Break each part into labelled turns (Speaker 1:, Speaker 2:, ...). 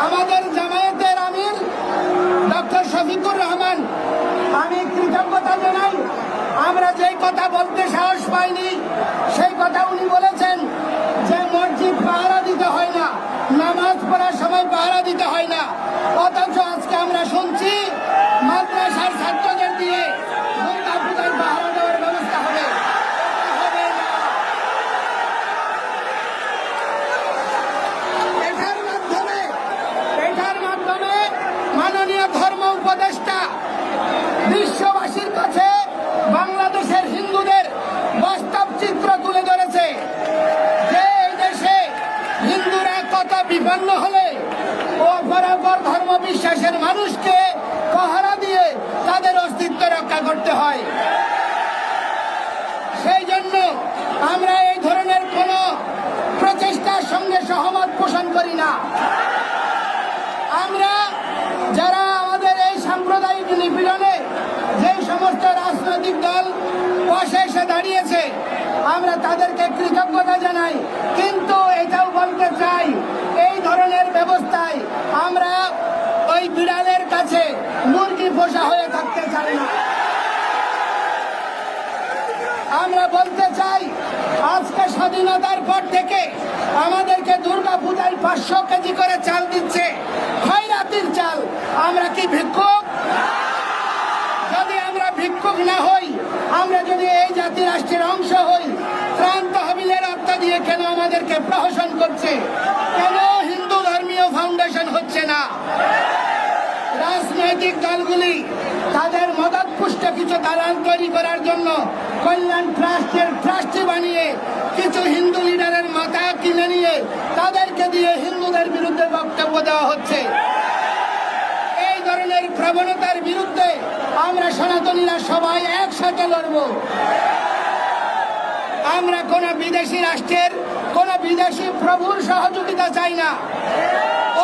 Speaker 1: আমাদের জামায়াতের আমির ডক্টর শফিকুর রহমান, আমি কৃতজ্ঞতা জানাই। আমরা যেই কথা বলতে সাহস পাইনি সেই কথা উনি বলেছেন যে মসজিদ পাহারা দিতে হয় না, নামাজ পড়ার সময় পাহারা দিতে হয় না, অথচ আজকে আমরা শুনছি মাদ্রাসার ছাত্রদের দিয়ে দুর্গা পূজার পাহারা দেওয়ার ব্যবস্থা হবে। এটার মাধ্যমে মাননীয় ধর্ম উপদেষ্টা বিশ্ববাসীর কাছে বাংলাদেশের হিন্দুদের বাস্তব চিত্র তুলে ধরেছে যে এই দেশে হিন্দুরা কত বিপন্ন হলে অপরাপর ধর্ম বিশ্বাসের মানুষকে পাহারা দিয়ে তাদের অস্তিত্ব রক্ষা করতে হয়। সেই জন্য আমরা এই ধরনের কোন প্রচেষ্টার সঙ্গে সহমত পোষণ করি না। আমরা যারা আমাদের এই সাম্প্রদায়িক নিপীড়নে যে সমস্ত রাজনৈতিক দল পাশে এসে দাঁড়িয়েছে আমরা তাদেরকে কৃতজ্ঞতা জানাই, কিন্তু এটাও বলতে চাই এই ধরনের ব্যবস্থায় আমরা ওই বিড়ালের কাছে মুরগি পোষা হয়ে থাকতে চাই না। আমরা বলতে চাই আজকে স্বাধীনতার পর থেকে আমাদেরকে দুর্গা পূজায় 500 কেজি করে চাল দিচ্ছে, খয়রাতির চাল। আমরা কি ভিক্ষুক? যদি আমরা ভিক্ষুক না হই, আমরা যদি এই জাতি রাষ্ট্রের অংশ হই, ত্রাণ তহবিলের অর্থ দিয়ে কেন আমাদেরকে প্রহসন করছে? কেন হিন্দু ধর্মীয় ফাউন্ডেশন হচ্ছে না? রাজনৈতিক দলগুলি তাদের মদত পুষ্ট কিছু দালাল তৈরি করার জন্য কল্যাণ ট্রাস্টের ট্রাস্টি বানিয়ে কিছু হিন্দু লিডারের মাথা কিনে নিয়ে তাদেরকে দিয়ে হিন্দুদের বিরুদ্ধে বক্তব্য দেওয়া হচ্ছে। এই ধরনের প্রবণতার বিরুদ্ধে আমরা সনাতনীরা সবাই একসাথে লড়ব। আমরা কোন বিদেশি রাষ্ট্রের কোন বিদেশি প্রভুর সহযোগিতা চাই না।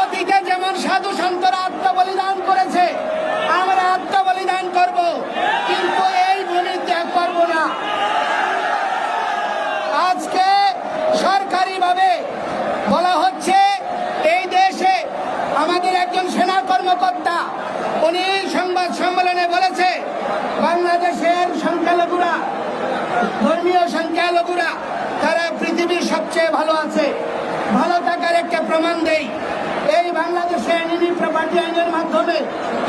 Speaker 1: অতীতে যেমন সাধু সন্তরা আত্মবলিদান করেছে, আমরা আত্মবলিদান করব, কিন্তু এই ভূমি ত্যাগ করব না। আজকে সরকারিভাবে বলা হচ্ছে এই দেশে আমাদের একজন সেনা কর্মকর্তা উনি সংবাদ সম্মেলনে বলেছে বাংলাদেশের সংখ্যালঘুরা, ধর্মীয় সংখ্যালঘুরা তারা পৃথিবীর সবচেয়ে ভালো আছে। ভালো থাকার একটা প্রমাণ দেই, এই বাংলাদেশে এনিমি প্রপার্টি আইনের মাধ্যমে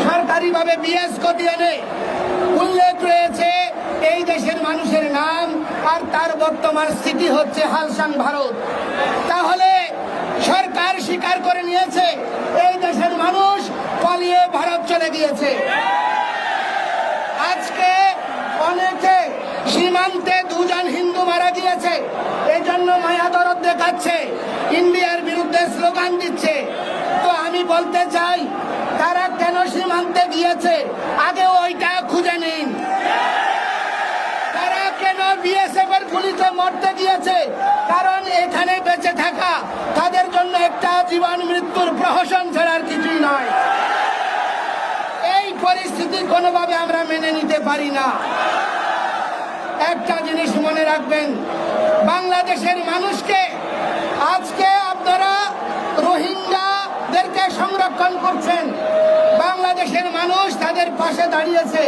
Speaker 1: সরকারিভাবে বিএস কোডিয়ানে উল্লেখ রয়েছে এই দেশের মানুষের নাম, আর তার বর্তমান স্থিতি হচ্ছে হালসাং ভারত। তাহলে সরকার স্বীকার করে নিয়েছে এই দেশের মানুষ পালিয়ে ভারত চলে গিয়েছে। আজকে অনেকে সীমান্তে 2 জন হিন্দু মারা গিয়েছে, এই জন্য মায়া দরদ দেখাচ্ছে, ইন্ডিয়ার বিরুদ্ধে স্লোগান দিচ্ছে। তো আমি বলতে চাই তারা কেন সীমান্তে গিয়েছে আগে ওইটা খুঁজে নিন। তারা কেন বিএসএফ এর গুলিতে মরতে গিয়েছে? কারণ এখানে বেঁচে থাকা তাদের জন্য একটা জীবন মৃত্যুর প্রহসন ছাড়ার কিছুই নয়। এই পরিস্থিতি কোনোভাবে আমরা মেনে নিতে পারি না। একটা জিনিস মনে রাখবেন, বাংলাদেশের মানুষকে আজকে আপনারা রোহিঙ্গাদেরকে সংরক্ষণ করছেন, বাংলাদেশের মানুষ তাদের পাশে দাঁড়িয়েছে,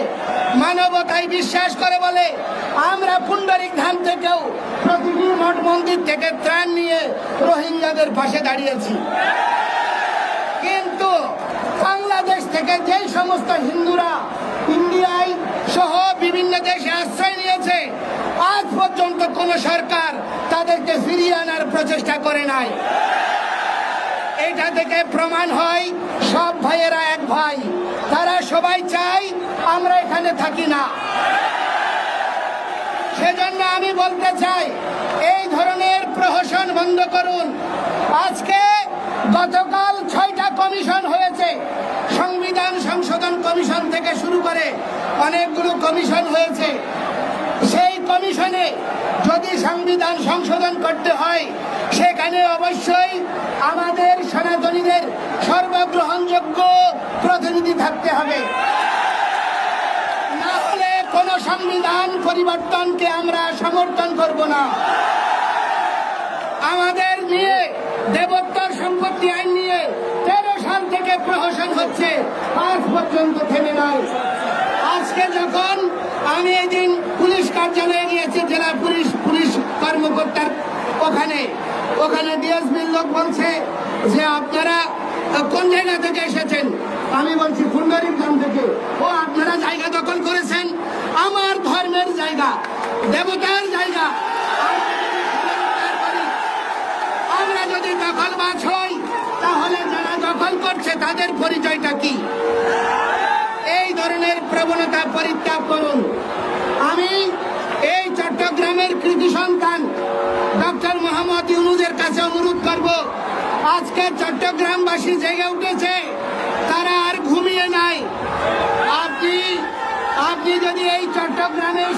Speaker 1: মানবতায় বিশ্বাস করে বলে আমরা পুন্ডরিক ধাম থেকেও প্রতিটি মঠ মন্দির থেকে ত্রাণ নিয়ে রোহিঙ্গাদের পাশে দাঁড়িয়েছি। কিন্তু বাংলাদেশ থেকে যেই সমস্ত হিন্দুরা ইন্ডিয়ায় সহ বিভিন্ন দেশে আশ্রয় নিয়েছে, আজ পর্যন্ত কোন সরকার তাদেরকে ফিরিয়ে আনার প্রচেষ্টা করে নাই। এটা থেকে প্রমাণ হয় সব ভাইয়েরা এক ভাই, তারা সবাই চায় আমরা এখানে থাকি না। সেজন্য আমি বলতে চাই এই ধরনের প্রহসন বন্ধ করুন। আজকে গতকাল 6টা কমিশন হয়েছে, সংবিধান সংশোধন কমিশন থেকে শুরু করে অনেকগুলো কমিশন হয়েছে। সেই কমিশনে যদি সংবিধান সংশোধন করতে হয় সেখানে অবশ্যই আমাদের সনাতনীদের সর্বগ্রহণযোগ্য প্রতিনিধি থাকতে হবে, না হলে কোন সংবিধান পরিবর্তনকে আমরা সমর্থন করব না। আমাদের নিয়ে দেবোত্তর সম্পত্তি আইন নিয়ে 13 তখন থেকে প্রহসন হচ্ছে, আজ পর্যন্ত থেমে নাই। আজকে যখন আমি এদিন পুলিশ কার্যালয়ে গিয়েছি, জেলা পুলিশ কর্মকর্তার ওখানে ডিএসপির লোক বলছে যে আপনারা কোন জায়গা থেকে এসেছেন? আমি বলছি ফুলবাড়িগ্রাম থেকে। ও, আপনারা জায়গা দখল করেছেন, আমার ধর্মের জায়গা, দেবতার জায়গা। আমরা যদি দখলবাজ হই, তাহলে যারা দখল করছে তাদের পরিচয়টা কি? এই ধরনের প্রবণতা পরিত্যাগ করুন। আমি এই চট্টগ্রামের কৃতি সন্তান ডক্টর মোহাম্মদ ইউনূসের কাছে অনুরোধ করব, আজকে চট্টগ্রামবাসী জেগে উঠেছে, তারা আর ঘুমিয়ে নাই। আপনি যদি এই চট্টগ্রামের